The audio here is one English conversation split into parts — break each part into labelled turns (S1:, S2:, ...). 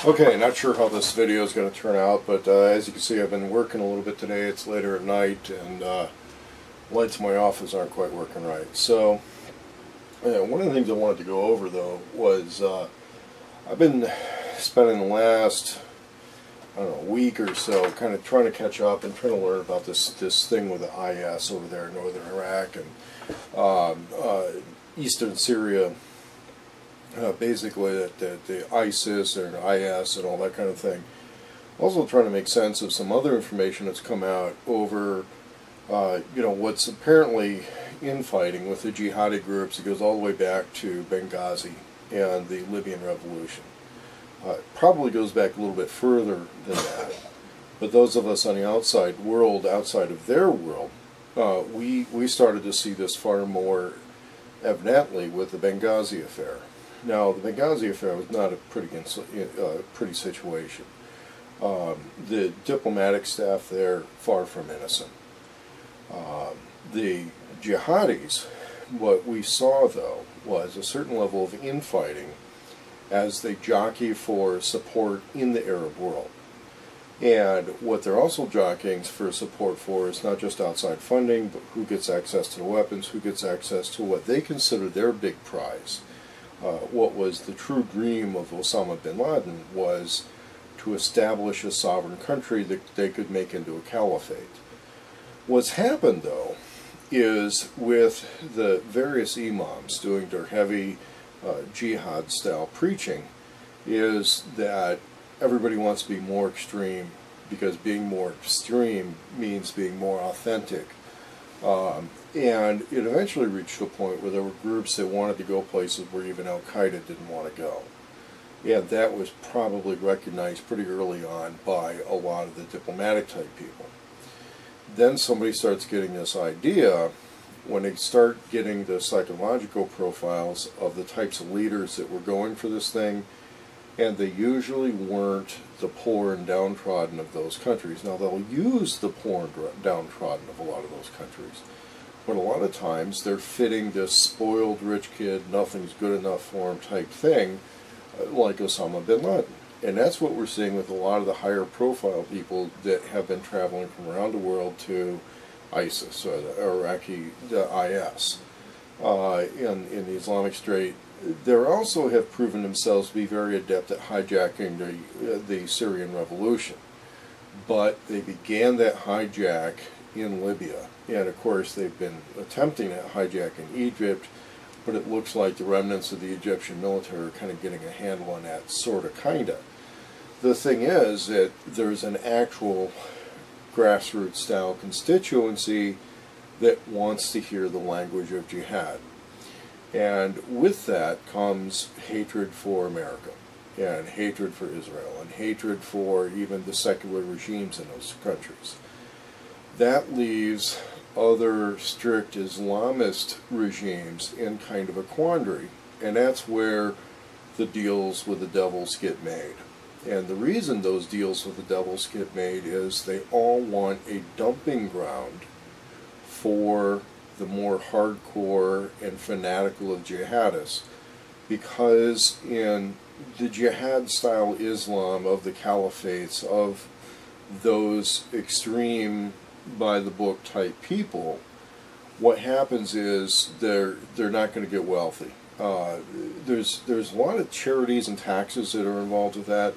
S1: Okay, not sure how this video is going to turn out, but as you can see, I've been working a little bit today. It's later at night, and lights in my office aren't quite working right. So, one of the things I wanted to go over, though, was I've been spending the last, I don't know, week or so kind of trying to catch up and trying to learn about this thing with the IS over there in northern Iraq and eastern Syria. Basically the ISIS or IS and all that kind of thing. Also trying to make sense of some other information that's come out over what's apparently infighting with the jihadi groups. It goes all the way back to Benghazi and the Libyan revolution. It probably goes back a little bit further than that, but those of us on the outside world, outside of their world, we started to see this far more evidently with the Benghazi affair. Now, the Benghazi affair was not a pretty situation. The diplomatic staff there, far from innocent. The jihadis, what we saw, though, was a certain level of infighting as they jockey for support in the Arab world. And what they're also jockeying for support for is not just outside funding, but who gets access to the weapons, who gets access to what they consider their big prize. What was the true dream of Osama bin Laden was to establish a sovereign country that they could make into a caliphate. What's happened, though, is with the various imams doing their heavy jihad-style preaching, is that everybody wants to be more extreme, because being more extreme means being more authentic. And it eventually reached a point where there were groups that wanted to go places where even Al-Qaeda didn't want to go. And that was probably recognized pretty early on by a lot of the diplomatic type people. Then somebody starts getting this idea, when they start getting the psychological profiles of the types of leaders that were going for this thing, and they usually weren't the poor and downtrodden of those countries. Now, they'll use the poor and downtrodden of a lot of those countries, but a lot of times they're fitting this spoiled rich kid, nothing's good enough for him type thing, like Osama bin Laden. And that's what we're seeing with a lot of the higher profile people that have been traveling from around the world to ISIS, or the Iraqi IS, in the Islamic State. They also have proven themselves to be very adept at hijacking the Syrian revolution. But they began that hijack in Libya, and of course they've been attempting at hijacking Egypt, but it looks like the remnants of the Egyptian military are kind of getting a handle on that, sort of, kind of. The thing is that there's an actual grassroots style constituency that wants to hear the language of jihad. And with that comes hatred for America, and hatred for Israel, and hatred for even the secular regimes in those countries. That leaves other strict Islamist regimes in kind of a quandary, and that's where the deals with the devils get made. And the reason those deals with the devils get made is they all want a dumping ground for the more hardcore and fanatical of jihadists, because in the jihad-style Islam of the caliphates, of those extreme, by-the-book type people, what happens is they're not going to get wealthy. There's a lot of charities and taxes that are involved with that,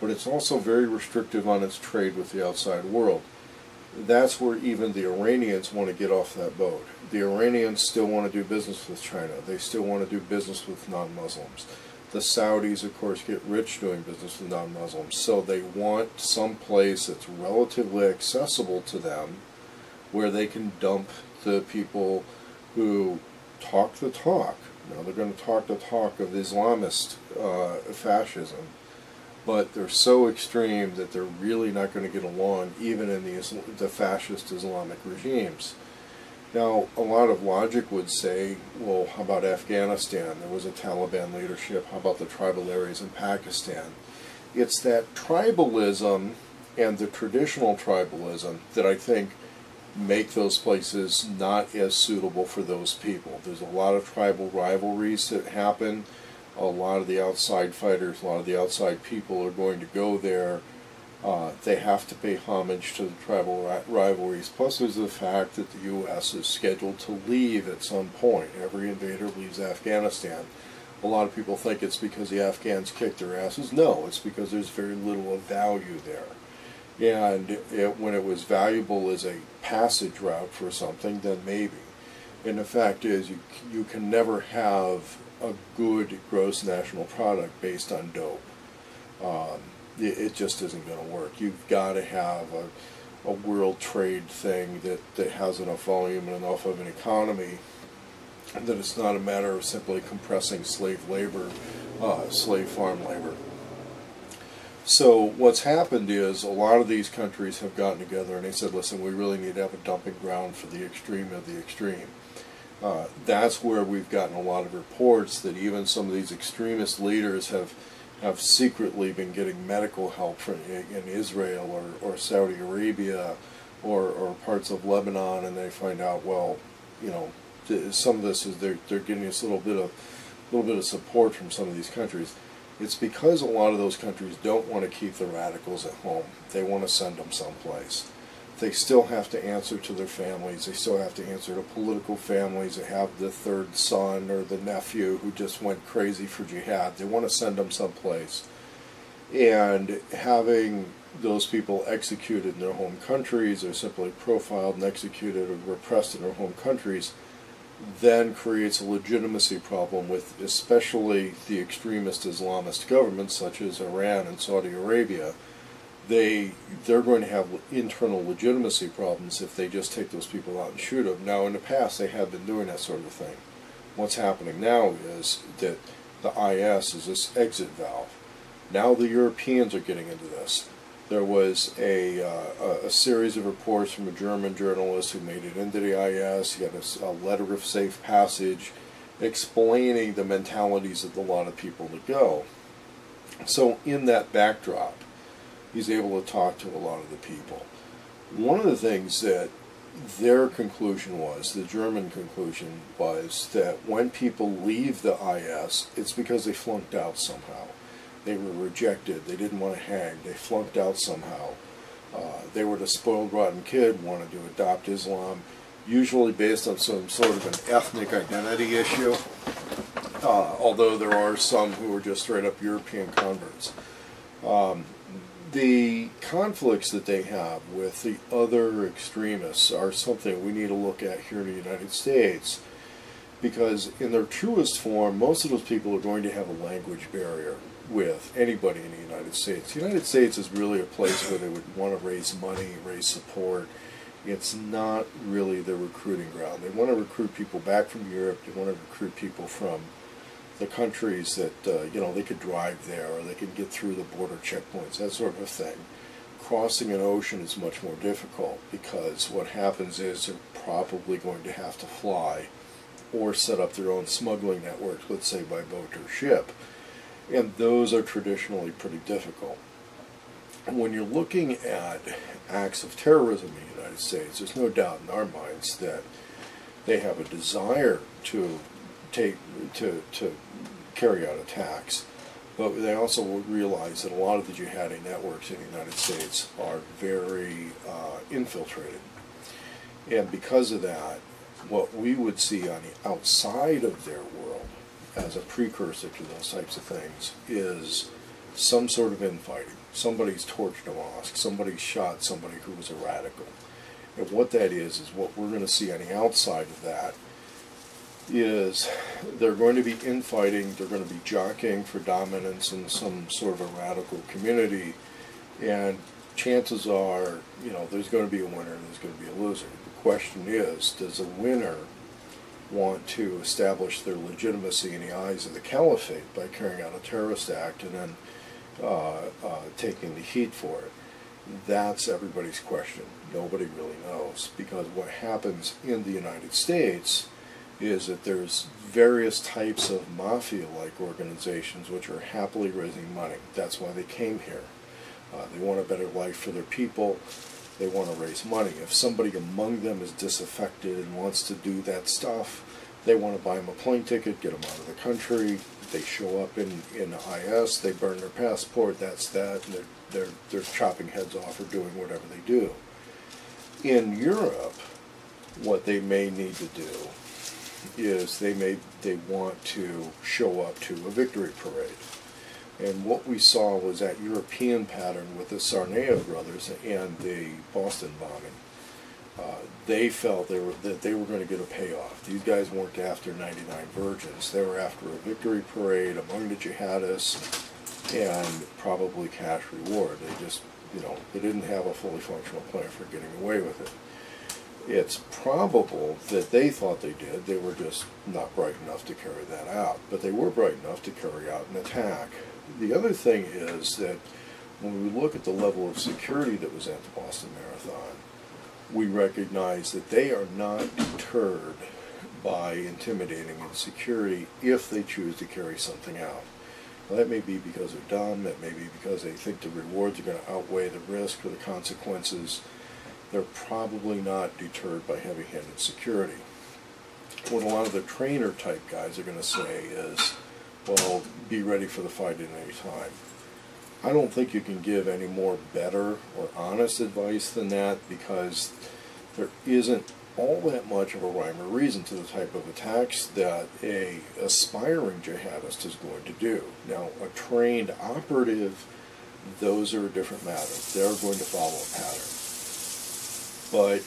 S1: but it's also very restrictive on its trade with the outside world. That's where even the Iranians want to get off that boat. The Iranians still want to do business with China. They still want to do business with non-Muslims. The Saudis, of course, get rich doing business with non-Muslims. So they want some place that's relatively accessible to them, where they can dump the people who talk the talk. Now, they're going to talk the talk of Islamist fascism, but they're so extreme that they're really not going to get along even in the fascist Islamic regimes. Now, a lot of logic would say, well, how about Afghanistan? There was a Taliban leadership. How about the tribal areas in Pakistan? It's that tribalism and the traditional tribalism that I think make those places not as suitable for those people. There's a lot of tribal rivalries that happen. A lot of the outside fighters, a lot of the outside people are going to go there. They have to pay homage to the tribal rivalries. Plus there's the fact that the U.S. is scheduled to leave at some point. Every invader leaves Afghanistan. A lot of people think it's because the Afghans kicked their asses. No, it's because there's very little of value there. And when it was valuable as a passage route for something, then maybe. And the fact is, you can never have a good gross national product based on dope. It just isn't going to work. You've got to have a world trade thing that has enough volume and enough of an economy that it's not a matter of simply compressing slave labor, slave farm labor. So what's happened is a lot of these countries have gotten together and they said, listen, we really need to have a dumping ground for the extreme of the extreme. That's where we've gotten a lot of reports that even some of these extremist leaders have secretly been getting medical help in Israel or Saudi Arabia or parts of Lebanon, and they find out, well, you know, some of this is they're getting us a little bit of support from some of these countries. It's because a lot of those countries don't want to keep the radicals at home. They want to send them someplace. They still have to answer to their families. They still have to answer to political families that have the third son or the nephew who just went crazy for jihad. They want to send them someplace. And having those people executed in their home countries or simply profiled and executed or repressed in their home countries then creates a legitimacy problem with especially the extremist Islamist governments such as Iran and Saudi Arabia. They're going to have internal legitimacy problems if they just take those people out and shoot them. Now, in the past, they have been doing that sort of thing. What's happening now is that the IS is this exit valve. Now the Europeans are getting into this. There was a series of reports from a German journalist who made it into the IS. He got a letter of safe passage explaining the mentalities of a lot of people that go. So in that backdrop, he's able to talk to a lot of the people. One of the things that their conclusion was, the German conclusion was, that when people leave the IS, it's because they flunked out somehow. They were rejected. They didn't want to hang. They flunked out somehow. They were the spoiled, rotten kid, wanted to adopt Islam, usually based on some sort of an ethnic identity issue, although there are some who are just straight-up European converts. The conflicts that they have with the other extremists are something we need to look at here in the United States, because in their truest form, most of those people are going to have a language barrier with anybody in the United States. The United States is really a place where they would want to raise money, raise support. It's not really the recruiting ground. They want to recruit people back from Europe. They want to recruit people from the countries that, you know, they could drive there or they could get through the border checkpoints, that sort of thing. Crossing an ocean is much more difficult because what happens is they're probably going to have to fly or set up their own smuggling network, let's say by boat or ship. And those are traditionally pretty difficult. When you're looking at acts of terrorism in the United States, there's no doubt in our minds that they have a desire to carry out attacks, but they also would realize that a lot of the jihadi networks in the United States are very infiltrated. And because of that, what we would see on the outside of their world as a precursor to those types of things is some sort of infighting. Somebody's torched a mosque, somebody's shot somebody who was a radical. And what that is what we're going to see on the outside of that is they're going to be infighting, they're going to be jockeying for dominance in some sort of a radical community, and chances are, you know, there's going to be a winner and there's going to be a loser. The question is, does a winner want to establish their legitimacy in the eyes of the caliphate by carrying out a terrorist act and then taking the heat for it? That's everybody's question. Nobody really knows, because what happens in the United States is that there's various types of mafia-like organizations which are happily raising money. That's why they came here. They want a better life for their people. They want to raise money. If somebody among them is disaffected and wants to do that stuff, they want to buy them a plane ticket, get them out of the country, They show up in IS, they burn their passport, that's that, and they're chopping heads off or doing whatever they do. In Europe, what they may need to do is they want to show up to a victory parade. And what we saw was that European pattern with the Sarneo brothers and the Boston bombing. They felt that they were going to get a payoff. These guys weren't after 99 virgins. They were after a victory parade among the jihadists and probably cash reward. They just, they didn't have a fully functional plan for getting away with it. It's probable that they thought they did. They were just not bright enough to carry that out. But they were bright enough to carry out an attack. The other thing is that when we look at the level of security that was at the Boston Marathon, we recognize that they are not deterred by intimidating insecurity if they choose to carry something out. Now, that may be because they're dumb, that may be because they think the rewards are going to outweigh the risk or the consequences. They're probably not deterred by heavy-handed security. What a lot of the trainer type guys are going to say is, well, be ready for the fight at any time. I don't think you can give any more better or honest advice than that, because there isn't all that much of a rhyme or reason to the type of attacks that a aspiring jihadist is going to do. Now, a trained operative, those are a different matter. They're going to follow a pattern. But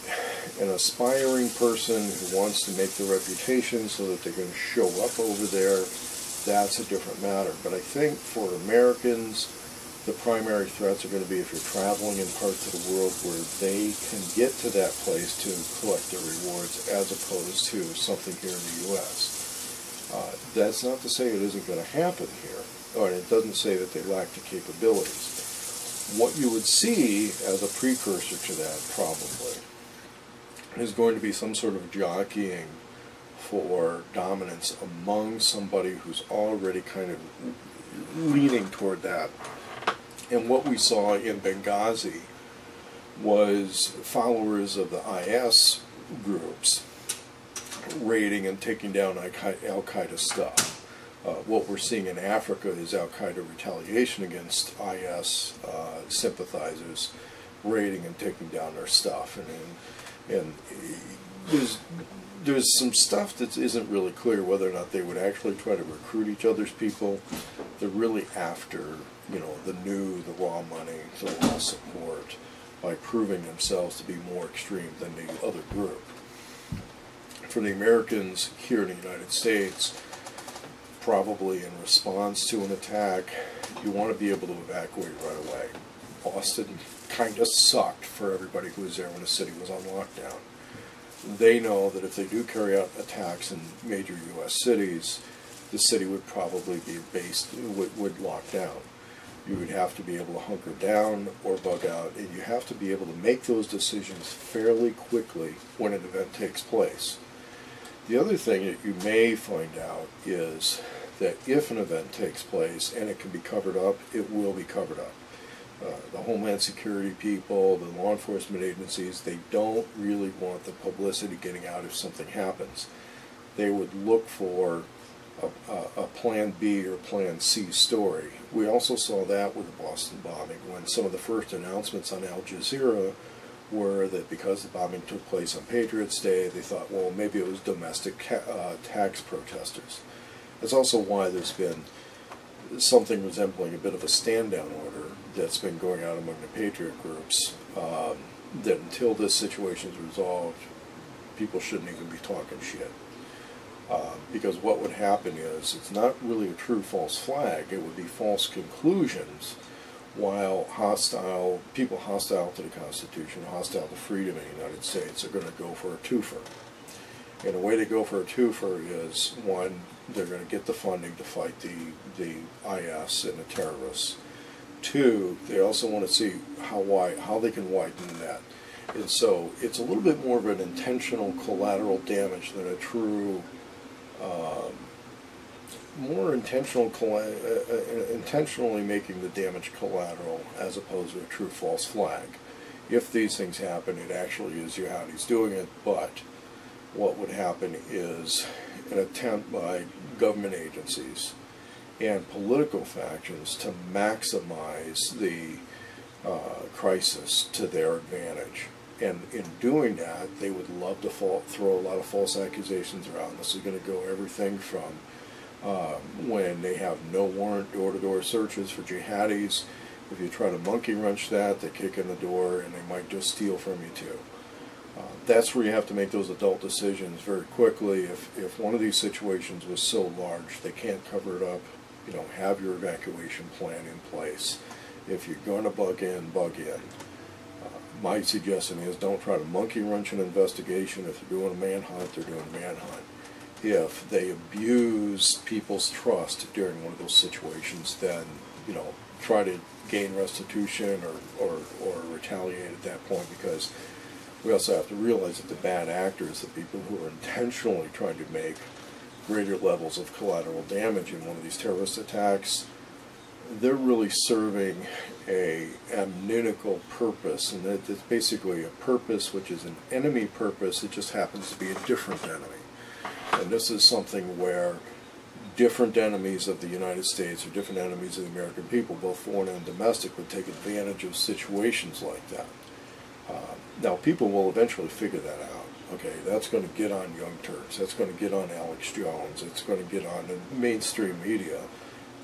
S1: an aspiring person who wants to make the reputation so that they're going to show up over there, that's a different matter. But I think for Americans, the primary threats are going to be if you're traveling in parts of the world where they can get to that place to collect their rewards, as opposed to something here in the U.S. That's not to say it isn't going to happen here, or it doesn't say that they lack the capabilities. What you would see as a precursor to that, probably, is going to be some sort of jockeying for dominance among somebody who's already kind of leaning toward that. And what we saw in Benghazi was followers of the IS groups raiding and taking down Al-Qaeda stuff. What we're seeing in Africa is Al-Qaeda retaliation against IS sympathizers raiding and taking down their stuff. And there's some stuff that isn't really clear whether or not they would actually try to recruit each other's people. They're really after, the raw money, the raw support, by proving themselves to be more extreme than the other group. For the Americans here in the United States, probably in response to an attack, you want to be able to evacuate right away. Boston kind of sucked for everybody who was there when the city was on lockdown. They know that if they do carry out attacks in major U.S. cities, the city would probably be would lock down. You would have to be able to hunker down or bug out, and you have to be able to make those decisions fairly quickly when an event takes place. The other thing that you may find out is that if an event takes place and it can be covered up, it will be covered up. The Homeland Security people, the law enforcement agencies, they don't really want the publicity getting out if something happens. They would look for a Plan B or Plan C story. We also saw that with the Boston bombing, when some of the first announcements on Al Jazeera were that because the bombing took place on Patriots' Day, they thought, well, maybe it was domestic tax protesters. That's also why there's been something resembling a bit of a stand-down order that's been going out among the Patriot groups, that until this situation is resolved, people shouldn't even be talking shit. Because what would happen is, it's not really a true false flag, it would be false conclusions, while people hostile to the Constitution, hostile to freedom in the United States, are going to go for a twofer. And the way they go for a twofer is, one, they're going to get the funding to fight the IS and the terrorists. Two, they also want to see how they can widen the net. And so it's a little bit more of an intentional collateral damage than a true, more intentionally making the damage collateral as opposed to a true false flag. If these things happen, it actually is jihadis doing it, but what would happen is an attempt by government agencies and political factions to maximize the crisis to their advantage. And in doing that, they would love to throw a lot of false accusations around. This is going to go everything from when they have no warrant door-to-door searches for jihadis. If you try to monkey wrench that, they kick in the door and they might just steal from you too. That's where you have to make those adult decisions very quickly. If one of these situations was so large they can't cover it up, have your evacuation plan in place. If you're going to bug in, bug in. My suggestion is don't try to monkey wrench an investigation. If they're doing a manhunt, they're doing a manhunt. If they abuse people's trust during one of those situations, then try to gain restitution or retaliate at that point, because we also have to realize that the bad actors, the people who are intentionally trying to make greater levels of collateral damage in one of these terrorist attacks, they're really serving a amnetical purpose, and it's basically a purpose which is an enemy purpose. It just happens to be a different enemy. And this is something where different enemies of the United States or different enemies of the American people, both foreign and domestic, would take advantage of situations like that. Now, people will eventually figure that out. Okay, that's going to get on Young Turks. That's going to get on Alex Jones. It's going to get on the mainstream media.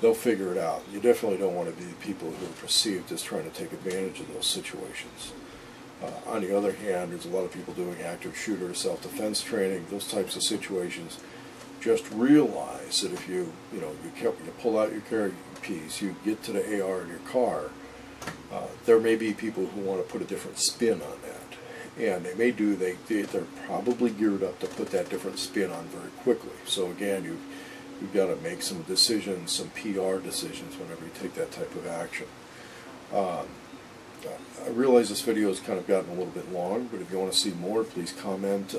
S1: They'll figure it out. You definitely don't want to be the people who are perceived as trying to take advantage of those situations. On the other hand, there's a lot of people doing active shooter self-defense training, those types of situations. Just realize that if you pull out your carry piece, you get to the AR in your car, there may be people who want to put a different spin on that. And they may do, they're probably geared up to put that different spin on very quickly. So again, you've got to make some decisions, some PR decisions whenever you take that type of action. I realize this video has kind of gotten a little bit long, but if you want to see more, please comment,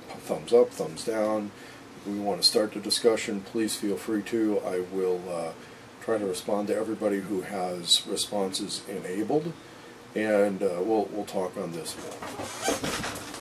S1: thumbs up, thumbs down. If we want to start the discussion, please feel free to. I will try to respond to everybody who has responses enabled, and we'll talk on this one.